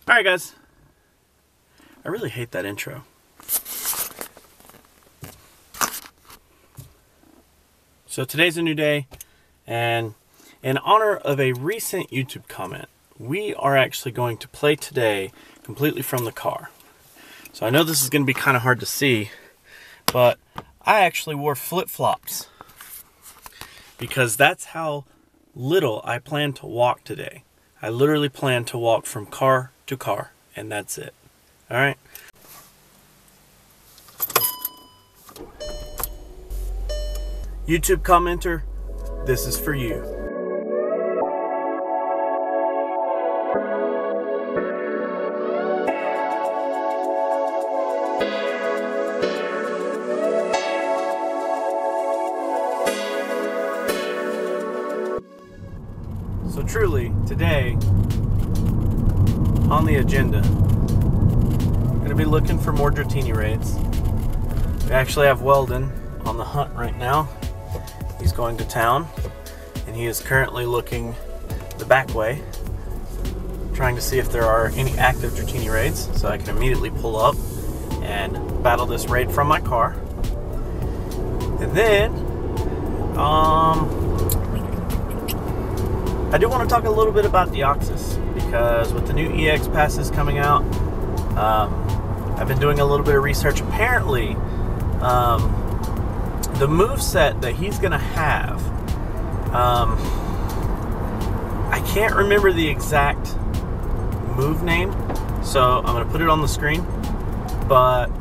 Alright guys, I really hate that intro. So today's a new day, and in honor of a recent YouTube comment, we are actually going to play today completely from the car. So I know this is going to be kind of hard to see, but I actually wore flip-flops because that's how little I plan to walk today. I literally plan to walk from car to car, and that's it. Alright? YouTube commenter, this is for you. So truly, today, on the agenda, I'm going to be looking for more Dratini raids. We actually have Weldon on the hunt right now. He's going to town, and he is currently looking the back way, trying to see if there are any active Dratini raids, so I can immediately pull up and battle this raid from my car. And then, I do want to talk a little bit about Deoxys, because with the new EX passes coming out, I've been doing a little bit of research. Apparently, the moveset that he's going to have, I can't remember the exact move name, so I'm going to put it on the screen, but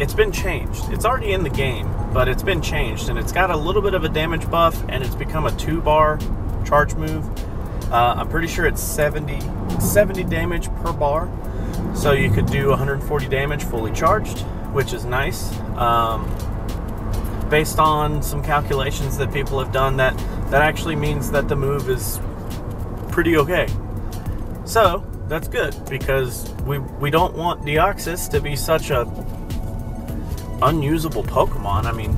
it's been changed. It's already in the game, but it's been changed, and it's got a little bit of a damage buff, and it's become a 2-bar charge move. I'm pretty sure it's 70 damage per bar, so you could do 140 damage fully charged, which is nice. Based on some calculations that people have done, that actually means that the move is pretty okay. So that's good, because we don't want Deoxys to be such a unusable Pokemon. I mean,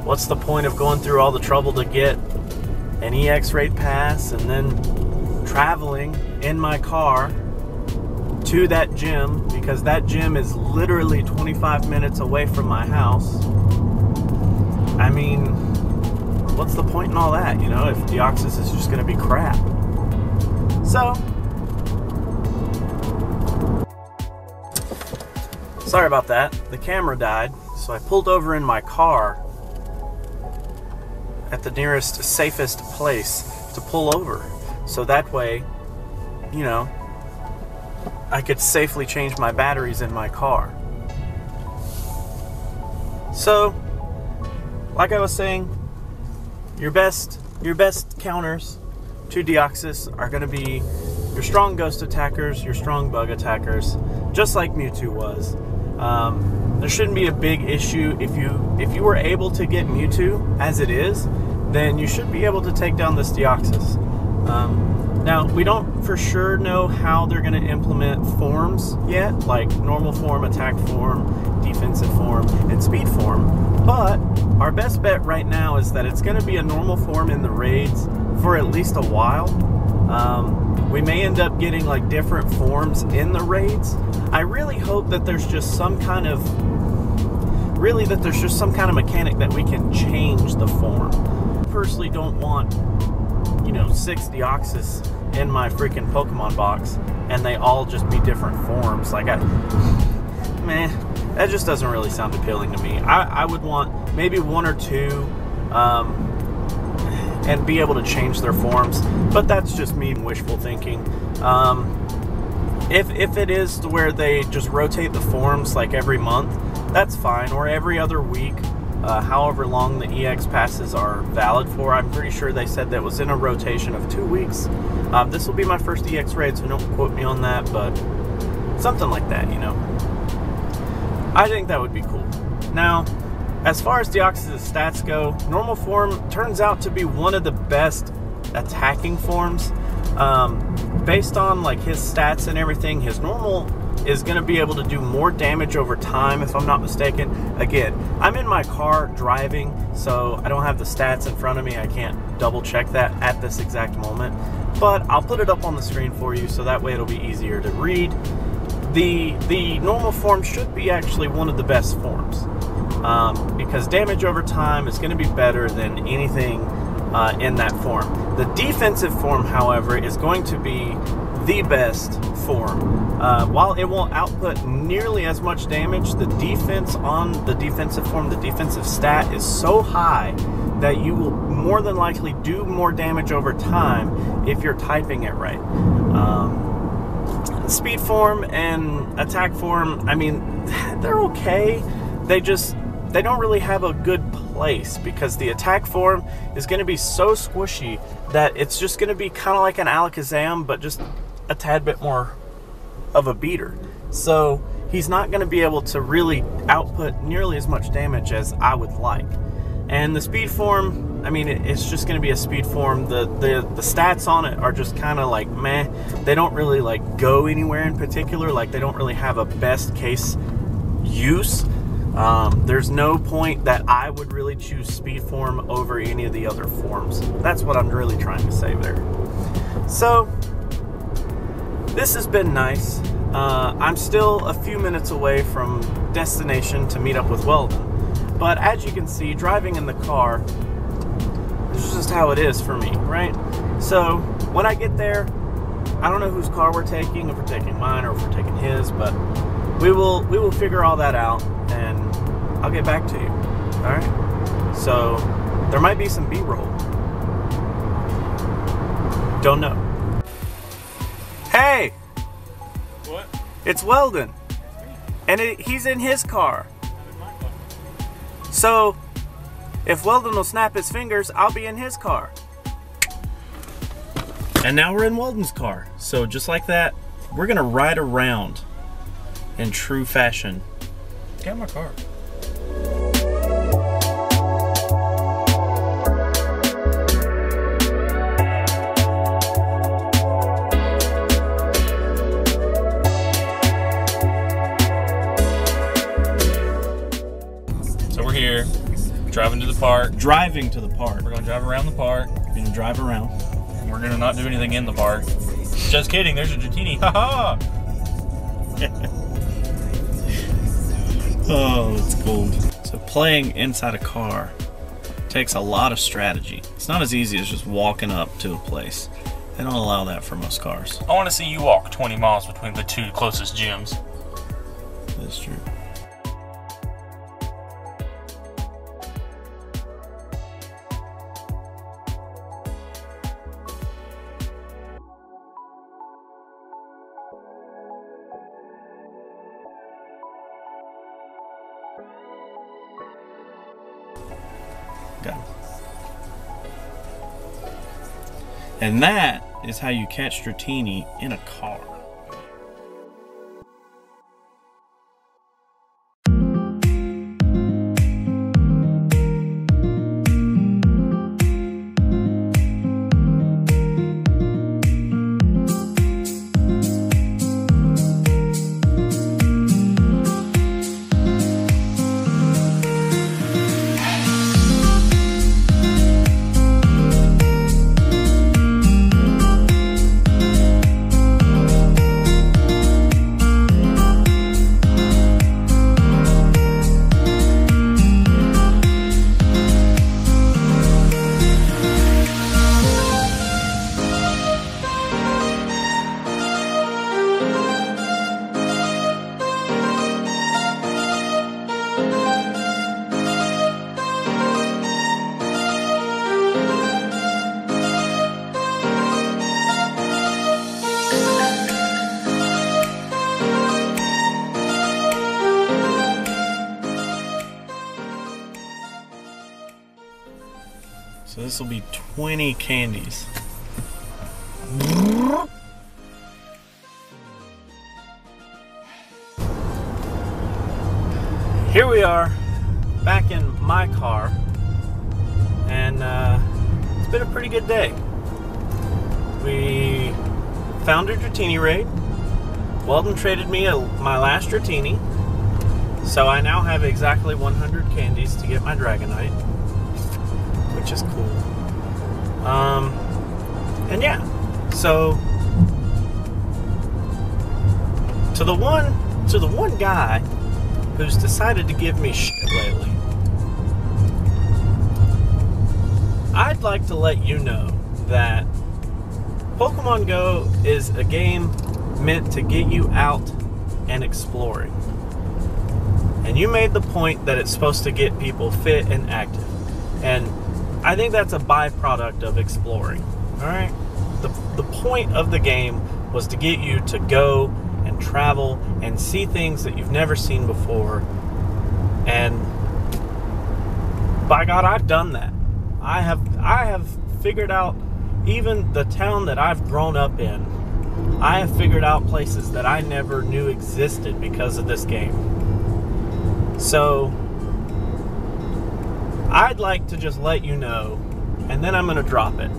what's the point of going through all the trouble to get an EX raid pass and then traveling in my car to that gym, because that gym is literally 25 minutes away from my house. I mean, what's the point in all that, you know, if Deoxys is just going to be crap? So, sorry about that. The camera died, so I pulled over in my car at the nearest safest place to pull over, so that way, you know, I could safely change my batteries in my car. So, like I was saying, your best counters to Deoxys are going to be your strong ghost attackers, your strong bug attackers, just like Mewtwo was. There shouldn't be a big issue if you were able to get Mewtwo as it is, then you should be able to take down this Deoxys. Now, we don't for sure know how they're going to implement forms yet, like normal form, attack form, defensive form, and speed form, but our best bet right now is that it's going to be a normal form in the raids for at least a while. We may end up getting like different forms in the raids. I really hope that there's just some kind of mechanic that we can change the form. I personally don't want, you know, 6 Deoxys in my freaking Pokemon box and they all just be different forms. Like, that just doesn't really sound appealing to me. I would want maybe 1 or 2 and be able to change their forms, but that's just me wishful thinking. If it is to where they just rotate the forms like every month, that's fine, or every other week, however long the EX passes are valid for. I'm pretty sure they said that was in a rotation of 2 weeks. This will be my first EX raid, so don't quote me on that, but something like that, you know. I think that would be cool. Now, as far as Deoxys' stats go, normal form turns out to be one of the best attacking forms. Based on like his stats and everything, his normal is going to be able to do more damage over time, if I'm not mistaken. Again, I'm in my car driving, so I don't have the stats in front of me. I can't double check that at this exact moment, but I'll put it up on the screen for you so that way it'll be easier to read. The normal form should be actually one of the best forms, because damage over time is going to be better than anything in that form. The defensive form, however, is going to be the best form. While it won't output nearly as much damage, the defense on the defensive form, the defensive stat, is so high that you will more than likely do more damage over time if you're typing it right. Speed form and attack form, I mean, they're okay. They don't really have a good place, because the attack form is going to be so squishy that it's just going to be kind of like an Alakazam, but just a tad bit more of a beater. So he's not going to be able to really output nearly as much damage as I would like. And the speed form, I mean, it's just going to be a speed form. The stats on it are just kind of like meh. They don't really like go anywhere in particular. Like, they don't really have a best case use. There's no point that I would really choose speed form over any of the other forms. That's what I'm really trying to say there. So this has been nice. I'm still a few minutes away from destination to meet up with Weldon. But as you can see, driving in the car, this is just how it is for me, right? So when I get there, I don't know whose car we're taking, if we're taking mine or if we're taking his, but we will figure all that out, and I'll get back to you. All right? So there might be some B-roll. Don't know. Hey! What? It's Weldon. And he's in his car. So, if Weldon will snap his fingers, I'll be in his car. And now we're in Weldon's car. So just like that, we're gonna ride around in true fashion. Get out of my car. Here, driving to the park. Driving to the park. We're gonna drive around the park. We're gonna drive around. And we're gonna not do anything in the park. Just kidding, there's a Dratini. Haha! Oh, it's cold. So playing inside a car takes a lot of strategy. It's not as easy as just walking up to a place. They don't allow that for most cars. I wanna see you walk 20 miles between the two closest gyms. That's true. Got it. And that is how you catch Dratini in a car. So this will be 20 candies. Here we are, back in my car, and it's been a pretty good day. We found a Dratini raid. Weldon traded me my last Dratini, so I now have exactly 100 candies to get my Dragonite, which is cool. And yeah, so to the one guy who's decided to give me shit lately, I'd like to let you know that Pokemon Go is a game meant to get you out and exploring. And you made the point that it's supposed to get people fit and active. And I think that's a byproduct of exploring. Alright? The point of the game was to get you to go and travel and see things that you've never seen before. And by God, I've done that. I have figured out even the town that I've grown up in. I have figured out places that I never knew existed because of this game. So I'd like to just let you know, and then I'm going to drop it.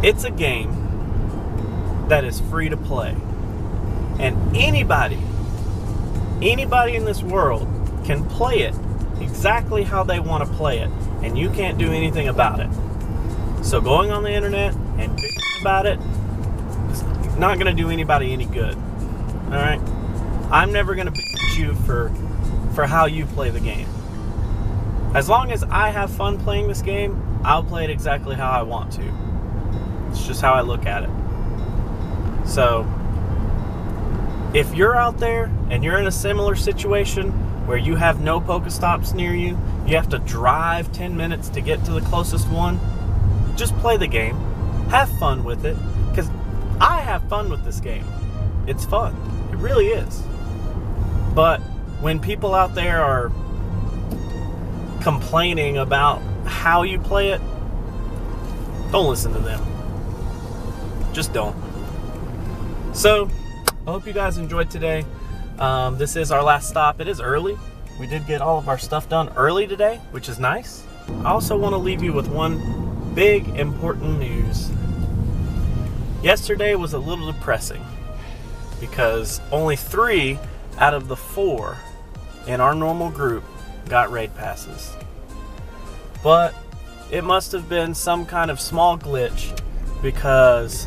It's a game that is free to play. And anybody in this world can play it exactly how they want to play it, and you can't do anything about it. So going on the internet and bitching about it is not going to do anybody any good. Alright? I'm never going to bitch you for how you play the game. As long as I have fun playing this game, I'll play it exactly how I want to. It's just how I look at it. So if you're out there and you're in a similar situation where you have no Pokestops near you, you have to drive 10 minutes to get to the closest one, just play the game. Have fun with it. Because I have fun with this game. It's fun. It really is. But when people out there are complaining about how you play it, don't listen to them. Just don't. So, I hope you guys enjoyed today. This is our last stop. It is early. We did get all of our stuff done early today, which is nice. I also want to leave you with one big important news. Yesterday was a little depressing because only 3 out of the 4 in our normal group got raid passes. But it must have been some kind of small glitch because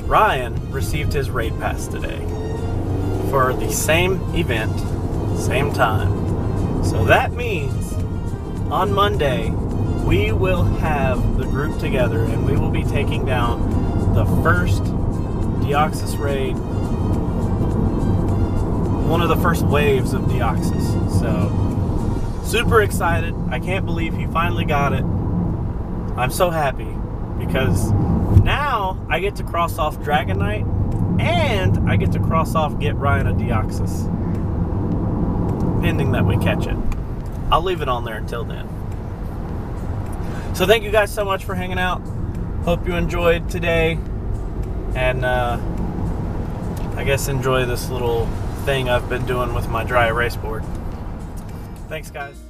Ryan received his raid pass today for the same event, same time. So that means on Monday we will have the group together and we will be taking down the first Deoxys raid, one of the first waves of Deoxys. So super excited. I can't believe he finally got it. I'm so happy because now I get to cross off Dragonite and I get to cross off get Ryan a Deoxys, pending that we catch it. I'll leave it on there until then. So thank you guys so much for hanging out. Hope you enjoyed today, and I guess enjoy this little thing I've been doing with my dry erase board. Thanks guys.